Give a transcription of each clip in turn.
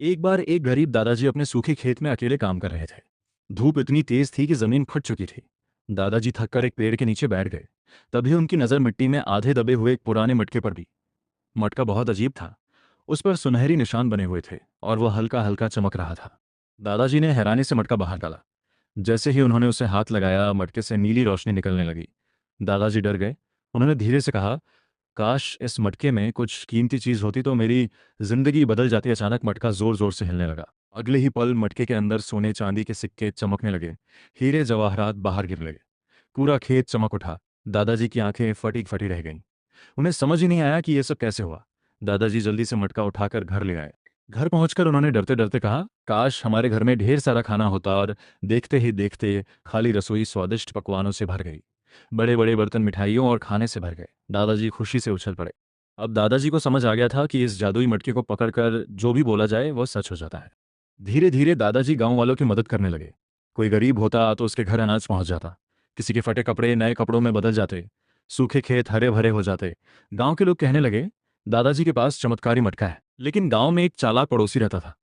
एक बार एक गरीब दादाजी अपने सूखे खेत में अकेले काम कर रहे थे। धूप इतनी तेज थी कि जमीन फट चुकी थी। दादाजी थककर एक पेड़ के नीचे बैठ गए। तभी उनकी नज़र मिट्टी में आधे दबे हुए एक पुराने मटके पर भी। मटका बहुत अजीब था। उस पर सुनहरी निशान बने हुए थे और वह हल्का हल्का चमक रहा था। दादाजी ने हैरानी से मटका बाहर डाला। जैसे ही उन्होंने उसे हाथ लगाया, मटके से नीली रोशनी निकलने लगी। दादाजी डर गए। उन्होंने धीरे से कहा, काश इस मटके में कुछ कीमती चीज होती तो मेरी जिंदगी बदल जाती। अचानक मटका जोर जोर से हिलने लगा। अगले ही पल मटके के अंदर सोने चांदी के सिक्के चमकने लगे। हीरे जवाहरात बाहर गिर लगे। पूरा खेत चमक उठा। दादाजी की आंखें फटी फटी रह गईं। उन्हें समझ ही नहीं आया कि यह सब कैसे हुआ। दादाजी जल्दी से मटका उठाकर घर ले आए। घर पहुंचकर उन्होंने डरते डरते कहा, काश हमारे घर में ढेर सारा खाना होता। और देखते ही देखते खाली रसोई स्वादिष्ट पकवानों से भर गई। बड़े बड़े बर्तन मिठाइयों और खाने से भर गए। दादाजी खुशी से उछल पड़े। अब दादाजी को समझ आ गया था कि इस जादुई मटके को पकड़कर जो भी बोला जाए वह सच हो जाता है। धीरे धीरे दादाजी गांव वालों की मदद करने लगे। कोई गरीब होता तो उसके घर अनाज पहुंच जाता। किसी के फटे कपड़े नए कपड़ों में बदल जाते। सूखे खेत हरे भरे हो जाते। गांव के लोग कहने लगे, दादाजी के पास चमत्कारी मटका है। लेकिन गांव में एक चालाक पड़ोसी रहता था।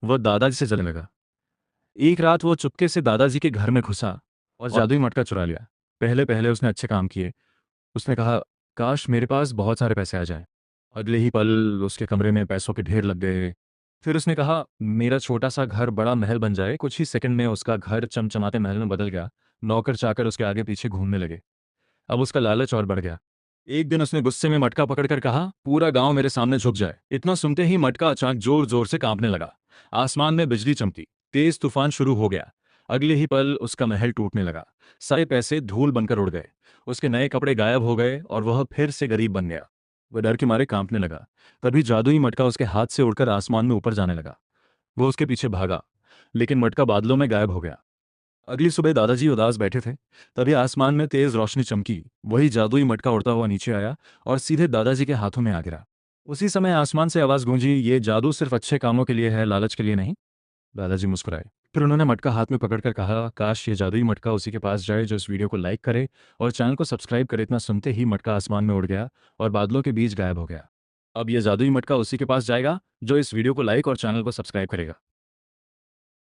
वह दादाजी से जलने लगा। एक रात वो चुपके से दादाजी के घर में घुसा और जादुई मटका चुरा लिया। पहले पहले उसने अच्छे काम किए। उसने कहा, काश मेरे पास बहुत सारे पैसे आ जाएं। अगले ही पल उसके कमरे में पैसों के ढेर लग गए। फिर उसने कहा, मेरा छोटा सा घर बड़ा महल बन जाए। कुछ ही सेकंड में उसका घर चमचमाते महल में बदल गया। नौकर चाकर उसके आगे पीछे घूमने लगे। अब उसका लालच और बढ़ गया। एक दिन उसने गुस्से में मटका पकड़कर कहा, पूरा गांव मेरे सामने झुक जाए। इतना सुनते ही मटका अचानक जोर जोर से कांपने लगा। आसमान में बिजली चमकी। तेज तूफान शुरू हो गया। अगले ही पल उसका महल टूटने लगा। सारे पैसे धूल बनकर उड़ गए। उसके नए कपड़े गायब हो गए और वह फिर से गरीब बन गया। वह डर के मारे कांपने लगा। तभी जादुई मटका उसके हाथ से उड़कर आसमान में ऊपर जाने लगा। वो उसके पीछे भागा, लेकिन मटका बादलों में गायब हो गया। अगली सुबह दादाजी उदास बैठे थे। तभी आसमान में तेज रोशनी चमकी। वही जादुई मटका उड़ता हुआ नीचे आया और सीधे दादाजी के हाथों में आ गिरा। उसी समय आसमान से आवाज गूंजी, ये जादू सिर्फ अच्छे कामों के लिए है, लालच के लिए नहीं। दादाजी मुस्कुराए। फिर उन्होंने मटका हाथ में पकड़कर कहा, काश ये जादुई मटका उसी के पास जाए जो इस वीडियो को लाइक करे और चैनल को सब्सक्राइब करे। इतना सुनते ही मटका आसमान में उड़ गया और बादलों के बीच गायब हो गया। अब यह जादुई मटका उसी के पास जाएगा जो इस वीडियो को लाइक और चैनल को सब्सक्राइब करेगा।